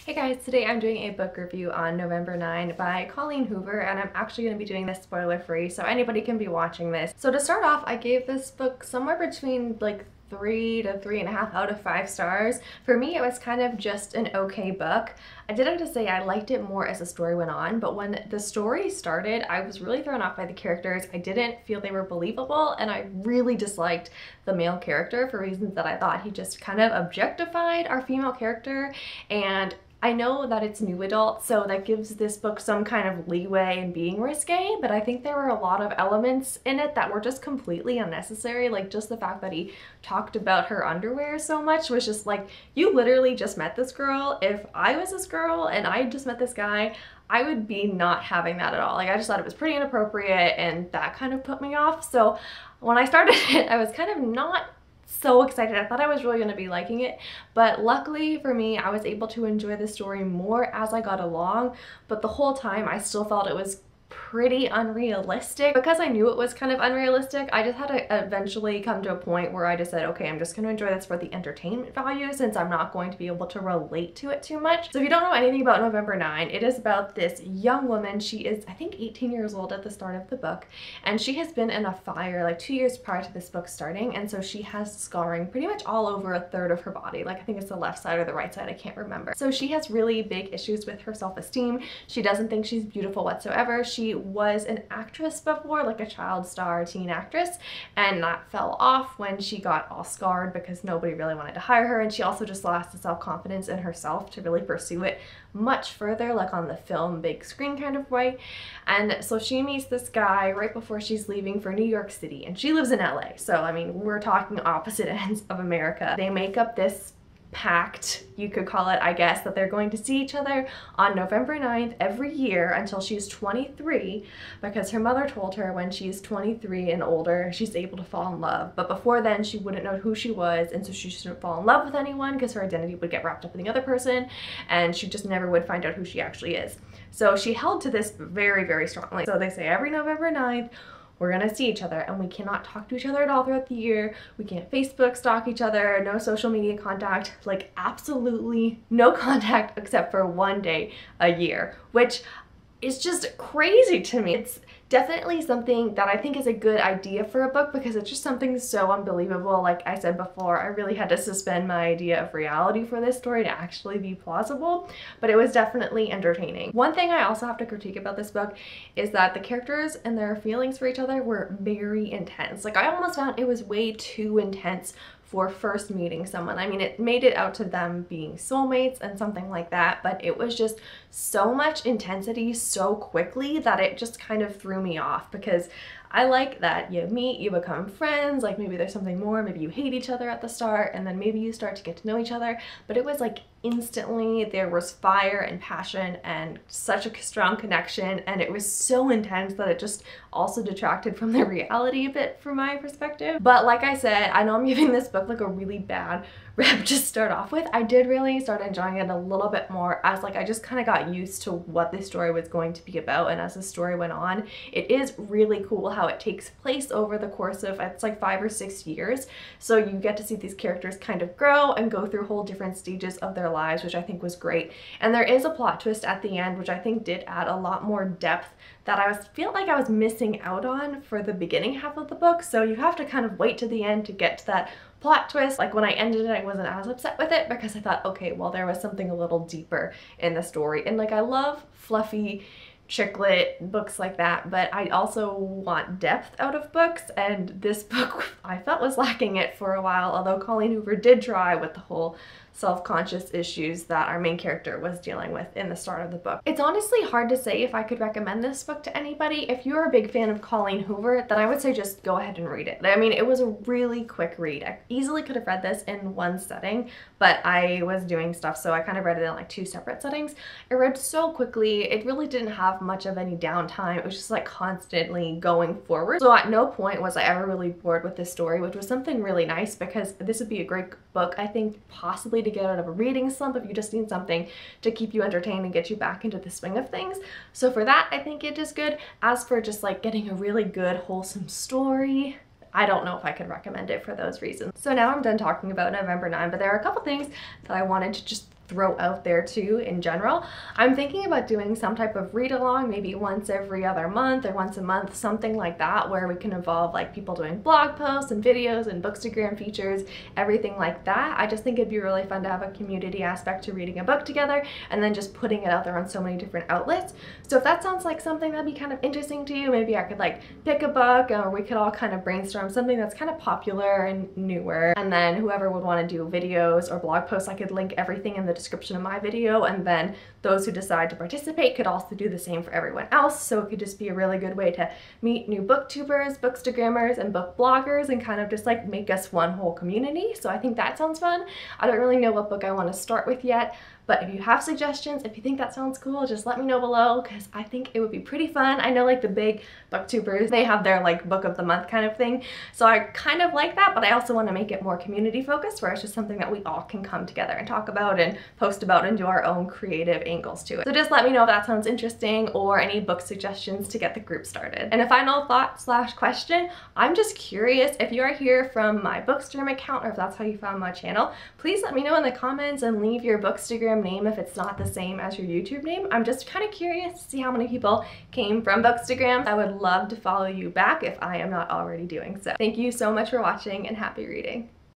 Hey guys, today I'm doing a book review on November 9 by Colleen Hoover, and I'm actually going to be doing this spoiler free so anybody can be watching this. So to start off, I gave this book somewhere between like 3 to 3.5 out of 5 stars. For me, it was kind of just an okay book. I did have to say I liked it more as the story went on, but when the story started, I was really thrown off by the characters. I didn't feel they were believable, and I really disliked the male character for reasons that I thought he just kind of objectified our female character. And I know that it's new adult, so that gives this book some kind of leeway in being risque, but I think there were a lot of elements in it that were just completely unnecessary. Like just the fact that he talked about her underwear so much was just like, you literally just met this girl. If I was this girl and I just met this guy, I would be not having that at all. Like I just thought it was pretty inappropriate, and that kind of put me off. So when I started it, I was kind of not so excited. I thought I was really going to be liking it, but luckily for me, I was able to enjoy the story more as I got along, but the whole time I still felt it was pretty unrealistic. Because I knew it was kind of unrealistic, I just had to eventually come to a point where I just said, okay, I'm just going to enjoy this for the entertainment value since I'm not going to be able to relate to it too much. So if you don't know anything about November 9, it is about this young woman. She is, I think, 18 years old at the start of the book, and she has been in a fire like 2 years prior to this book starting, and so she has scarring pretty much all over a third of her body. Like I think it's the left side or the right side, I can't remember. So she has really big issues with her self-esteem. She doesn't think she's beautiful whatsoever. She was an actress before, like a child star teen actress, and that fell off when she got all scarred because nobody really wanted to hire her, and she also just lost the self-confidence in herself to really pursue it much further, like on the film big screen kind of way. And so she meets this guy right before she's leaving for New York City, and she lives in LA, so I mean we're talking opposite ends of America. They make up this pact, you could call it, I guess, that they're going to see each other on November 9th every year until she's 23, because her mother told her when she's 23 and older she's able to fall in love, but before then she wouldn't know who she was, and so she shouldn't fall in love with anyone because her identity would get wrapped up in the other person and she just never would find out who she actually is. So she held to this very, very strongly. So they say every November 9th we're gonna see each other, and we cannot talk to each other at all throughout the year. We can't Facebook stalk each other, no social media contact, like absolutely no contact except for one day a year, which is just crazy to me. It's definitely something that I think is a good idea for a book because it's just something so unbelievable. Like I said before, I really had to suspend my idea of reality for this story to actually be plausible, but it was definitely entertaining. One thing I also have to critique about this book is that the characters and their feelings for each other were very intense. Like I almost found it was way too intense for first meeting someone. I mean, it made it out to them being soulmates and something like that, but it was just so much intensity so quickly that it just kind of threw me off, because I like that you meet, you become friends, like maybe there's something more, maybe you hate each other at the start and then maybe you start to get to know each other, but it was like instantly there was fire and passion and such a strong connection, and it was so intense that it just also detracted from the reality a bit from my perspective. But like I said, I know I'm giving this book like a really bad rep to start off with. I did really start enjoying it a little bit more as like I just kind of got used to what this story was going to be about, and as the story went on, it is really cool how it takes place over the course of, it's like 5 or 6 years, so you get to see these characters kind of grow and go through whole different stages of their lives, which I think was great. And there is a plot twist at the end which I think did add a lot more depth that I feel like I was missing out on for the beginning half of the book, so you have to kind of wait to the end to get to that plot twist. Like when I ended it, I wasn't as upset with it because I thought, okay, well there was something a little deeper in the story, and like I love fluffy chick lit books like that, but I also want depth out of books, and this book I felt was lacking it for a while, although Colleen Hoover did try with the whole self-conscious issues that our main character was dealing with in the start of the book. It's honestly hard to say if I could recommend this book to anybody. If you're a big fan of Colleen Hoover, then I would say just go ahead and read it. I mean, it was a really quick read. I easily could have read this in one setting, but I was doing stuff, so I kind of read it in like 2 separate settings. It read so quickly. It really didn't have much of any downtime. It was just like constantly going forward. So at no point was I ever really bored with this story, which was something really nice, because this would be a great book, I think, possibly to get out of a reading slump if you just need something to keep you entertained and get you back into the swing of things. So for that, I think it is good. As for just like getting a really good, wholesome story, I don't know if I could recommend it for those reasons. So now I'm done talking about November 9, but there are a couple things that I wanted to just throw out there too in general. I'm thinking about doing some type of read along, maybe once every other month or once a month, something like that, where we can involve like people doing blog posts and videos and Bookstagram features, everything like that. I just think it'd be really fun to have a community aspect to reading a book together and then just putting it out there on so many different outlets. So if that sounds like something that'd be kind of interesting to you, maybe I could like pick a book, or we could all kind of brainstorm something that's kind of popular and newer, and then whoever would want to do videos or blog posts, I could link everything in the description of my video, and then those who decide to participate could also do the same for everyone else. So it could just be a really good way to meet new booktubers, bookstagrammers, and book bloggers, and kind of just like make us one whole community. So I think that sounds fun. I don't really know what book I want to start with yet, but if you have suggestions, if you think that sounds cool, just let me know below, because I think it would be pretty fun. I know like the big booktubers, they have their like book of the month kind of thing. So I kind of like that, but I also want to make it more community focused, where it's just something that we all can come together and talk about and post about and do our own creative angles to it. So just let me know if that sounds interesting, or any book suggestions to get the group started. And a final thought / question, I'm just curious, if you are here from my Bookstagram account, or if that's how you found my channel, please let me know in the comments and leave your Bookstagram name if it's not the same as your YouTube name. I'm just kind of curious to see how many people came from Bookstagram. I would love to follow you back if I am not already doing so. Thank you so much for watching, and happy reading.